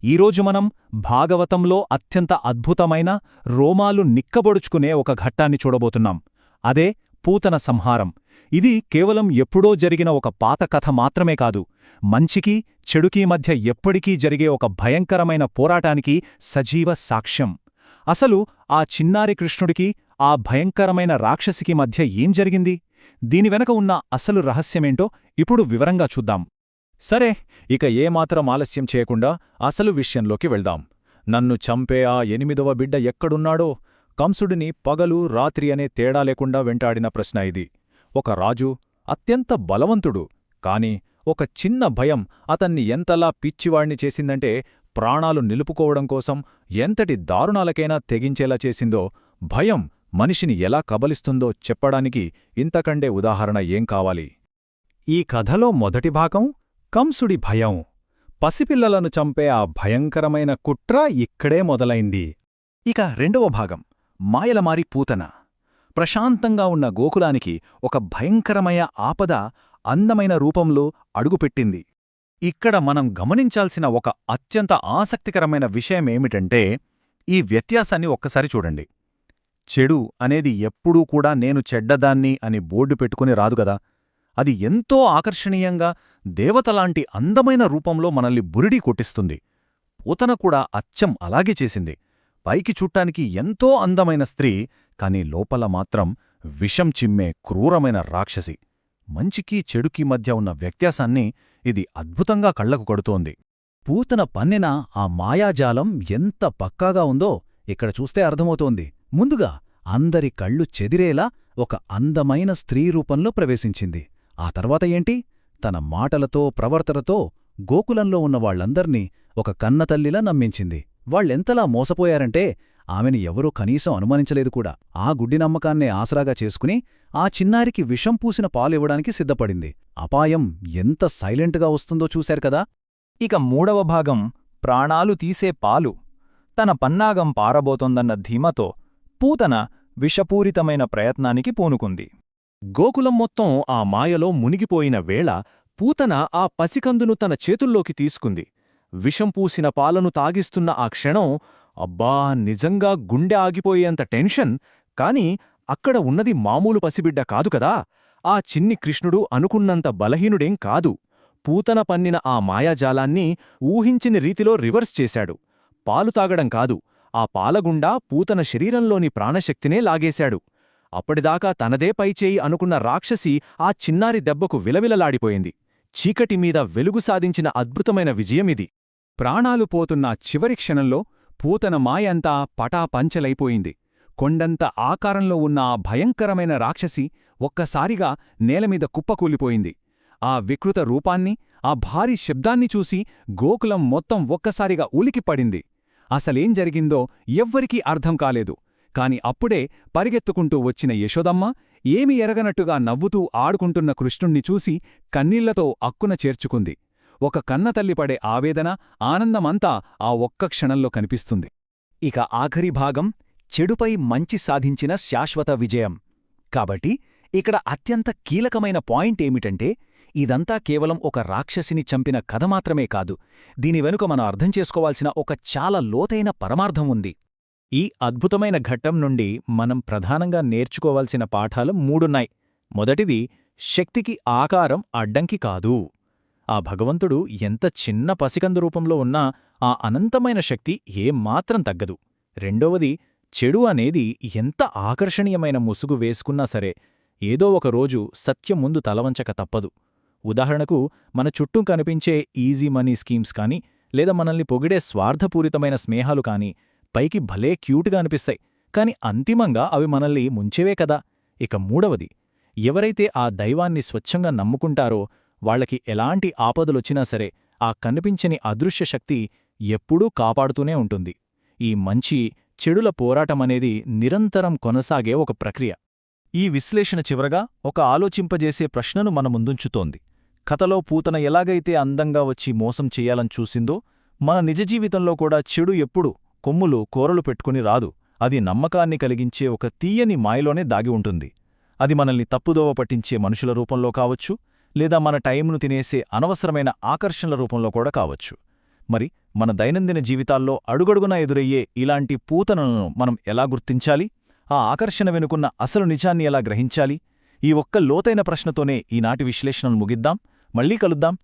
ఈరోజు మనం భాగవతంలో అత్యంత అద్భుతమైన రోమాలు నిక్కబొడుచుకునే ఒక ఘట్టాన్ని చూడబోతున్నాం. అదే పూతన సంహారం. ఇది కేవలం ఎప్పుడో జరిగిన ఒక పాత కథ మాత్రమే కాదు, మంచికి చెడుకీ మధ్య ఎప్పటికీ జరిగే ఒక భయంకరమైన పోరాటానికి సజీవ సాక్ష్యం. అసలు ఆ చిన్నారి కృష్ణుడికి, ఆ భయంకరమైన రాక్షసికి మధ్య ఏం జరిగింది? దీని వెనక ఉన్న అసలు రహస్యమేంటో ఇప్పుడు వివరంగా చూద్దాం. సరే, ఇక ఏమాత్రం ఆలస్యం చేయకుండా అసలు విషయంలోకి వెళ్దాం. నన్ను చంపే ఆ 8వ బిడ్డ ఎక్కడున్నాడో? కంసుడిని పగలు రాత్రి అనే తేడా లేకుండా వెంటాడిన ప్రశ్న ఇది. ఒక రాజు, అత్యంత బలవంతుడు, కాని ఒక చిన్న భయం అతన్ని ఎంతలా పిచ్చివాణ్ణి చేసిందంటే ప్రాణాలు నిలుపుకోవడం కోసం ఎంతటి దారుణాలకైనా తెగించేలా చేసిందో. భయం మనిషిని ఎలా కబలిస్తుందో చెప్పడానికి ఇంతకంటే ఉదాహరణ ఏం కావాలి? ఈ కథలో మొదటి భాగం కంసుడి భయం. పసిపిల్లలను చంపే ఆ భయంకరమైన కుట్ర ఇక్కడే మొదలైంది. ఇక రెండవ భాగం మాయలమారి పూతన. ప్రశాంతంగా ఉన్న గోకులానికి ఒక భయంకరమైన ఆపద అందమైన రూపంలో అడుగుపెట్టింది. ఇక్కడ మనం గమనించాల్సిన ఒక అత్యంత ఆసక్తికరమైన విషయమేమిటంటే, ఈ వ్యత్యాసాన్ని ఒక్కసారి చూడండి. చెడు అనేది ఎప్పుడూ కూడా నేను చెడ్డదాన్ని అని బోర్డు పెట్టుకుని రాదుగదా. అది ఎంతో ఆకర్షణీయంగా దేవతలాంటి అందమైన రూపంలో మనల్ని బురిడీ కొట్టిస్తుంది. పూతన కూడా అచ్చం అలాగే చేసింది. పైకి చూట్టానికి ఎంతో అందమైన స్త్రీ, కాని లోపల మాత్రం విషం చిమ్మే క్రూరమైన రాక్షసి. మంచికీ చెడుకీ మధ్య ఉన్న వ్యత్యాసాన్ని ఇది అద్భుతంగా కళ్లకు కడుతోంది. పూతన పన్నిన ఆ మాయాజాలం ఎంత పక్కాగా ఉందో ఇక్కడ చూస్తే అర్థమవుతోంది. ముందుగా అందరి కళ్ళు చెదిరేలా ఒక అందమైన స్త్రీ రూపంలో ప్రవేశించింది. ఆ తర్వాత ఏంటి? తన మాటలతో ప్రవర్తనతో గోకులంలో ఉన్న వాళ్లందర్నీ ఒక కన్నతల్లిలా నమ్మించింది. వాళ్ళెంతలా మోసపోయారంటే ఆమెని ఎవరూ కనీసం అనుమానించలేదు కూడా. ఆ గుడ్డి నమ్మకాన్నే ఆసరాగా చేసుకుని ఆ చిన్నారికి విషం పూసిన పాలివ్వడానికి సిద్ధపడింది. అపాయం ఎంత సైలెంట్గా వస్తుందో చూశారు కదా. ఇక మూడవ భాగం ప్రాణాలు తీసే పాలు. తన పన్నాగం పారబోతోందన్న ధీమతో పూతన విషపూరితమైన ప్రయత్నానికి పూనుకుంది. గోకులం మొత్తం ఆ మాయలో మునిగిపోయిన వేళ పూతన ఆ పసికందును తన చేతుల్లోకి తీసుకుంది. విషం పూసిన పాలను తాగిస్తున్న ఆ క్షణం, అబ్బా, నిజంగా గుండె ఆగిపోయేంత టెన్షన్. కాని అక్కడ ఉన్నది మామూలు పసిబిడ్డ కాదు కదా. ఆ చిన్ని కృష్ణుడు అనుకున్నంత బలహీనుడేం కాదు. పూతన పన్నిన ఆ మాయాజాలాన్ని ఊహించిన రీతిలో రివర్స్ చేశాడు. పాలు తాగడం కాదు, ఆ పాలగుండా పూతన శరీరంలోని ప్రాణశక్తినే లాగేశాడు. అప్పటిదాకా తనదే పైచేయి అనుకున్న రాక్షసి ఆ చిన్నారి దెబ్బకు విలవిలలాడిపోయింది. చీకటి మీద వెలుగు సాధించిన అద్భుతమైన విజయమిది. ప్రాణాలు పోతున్న చివరి క్షణంలో పూతన మాయంతా పటాపంచలైపోయింది. కొండంత ఆకారంలో ఉన్న ఆ భయంకరమైన రాక్షసి ఒక్కసారిగా నేలమీద కుప్పకూలిపోయింది. ఆ వికృత రూపాన్ని, ఆ భారీ శబ్దాన్ని చూసి గోకులం మొత్తం ఒక్కసారిగా ఉలికిపడింది. అసలేం జరిగిందో ఎవ్వరికీ అర్థం కాలేదు. కాని అప్పుడే పరిగెత్తుకుంటూ వచ్చిన యశోదమ్మ ఏమీ ఎరగనట్టుగా నవ్వుతూ ఆడుకుంటున్న కృష్ణుణ్ణి చూసి కన్నీళ్లతో అక్కున చేర్చుకుంది. ఒక కన్నతల్లి పడే ఆవేదన, ఆనందమంతా ఆ ఒక్క క్షణంలో కనిపిస్తుంది. ఇక ఆఖరి భాగం చెడుపై మంచి సాధించిన శాశ్వత విజయం. కాబట్టి ఇక్కడ అత్యంత కీలకమైన పాయింట్ ఏమిటంటే, ఇదంతా కేవలం ఒక రాక్షసిని చంపిన కథ మాత్రమే కాదు. దీని వెనుక మనం అర్థం చేసుకోవాల్సిన ఒక చాలా లోతైన పరమార్థం ఉంది. ఈ అద్భుతమైన ఘట్టం నుండి మనం ప్రధానంగా నేర్చుకోవాల్సిన పాఠాలు 3ఉన్నాయి. మొదటిది, శక్తికి ఆకారం అడ్డంకి కాదు. ఆ భగవంతుడు ఎంత చిన్న పసికందు రూపంలో ఉన్నా ఆ అనంతమైన శక్తి ఏమాత్రం తగ్గదు. రెండవది, చెడు అనేది ఎంత ఆకర్షణీయమైన ముసుగు వేసుకున్నా సరే ఏదో ఒక రోజు సత్యం ముందు తలవంచక తప్పదు. ఉదాహరణకు, మన చుట్టూ కనిపించే ఈజీ మనీ స్కీమ్స్ కానీ, లేదా మనల్ని పొగిడే స్వార్థపూరితమైన స్నేహాలు కానీ పైకి భలే క్యూట్గా అనిపిస్తాయి, కాని అంతిమంగా అవి మనల్ని ముంచేవే కదా. ఇక మూడవది, ఎవరైతే ఆ దైవాన్ని స్వచ్ఛంగా నమ్ముకుంటారో వాళ్లకి ఎలాంటి ఆపదలొచ్చినా సరే ఆ కనిపించని అదృశ్య శక్తి ఎప్పుడూ కాపాడుతూనే ఉంటుంది. ఈ మంచి చెడుల పోరాటమనేది నిరంతరం కొనసాగే ఒక ప్రక్రియ. ఈ విశ్లేషణ చివరగా ఒక ఆలోచింపజేసే ప్రశ్నను మన ముందుంచుతోంది. కథలో పూతన ఎలాగైతే అందంగా వచ్చి మోసం చెయ్యాలని చూసిందో, మన నిజ జీవితంలో కూడా చెడు ఎప్పుడు కొమ్ములు కోరలు పెట్టుకుని రాదు. అది నమ్మకాన్ని కలిగించే ఒక తీయని మాయలోనే దాగి ఉంటుంది. అది మనల్ని తప్పుదోవ పట్టించే మనుషుల రూపంలో కావచ్చు, లేదా మన టైంను తినేసే అనవసరమైన ఆకర్షణల రూపంలో కూడా కావచ్చు. మరి మన దైనందిన జీవితాల్లో అడుగడుగునా ఎదురయ్యే ఇలాంటి పూతనలను మనం ఎలా గుర్తించాలి? ఆ ఆకర్షణ వెనుకున్న అసలు నిజాన్ని ఎలా గ్రహించాలి? ఈ ఒక్క లోతైన ప్రశ్నతోనే ఈనాటి విశ్లేషణను ముగిద్దాం. మళ్ళీ కలుద్దాం.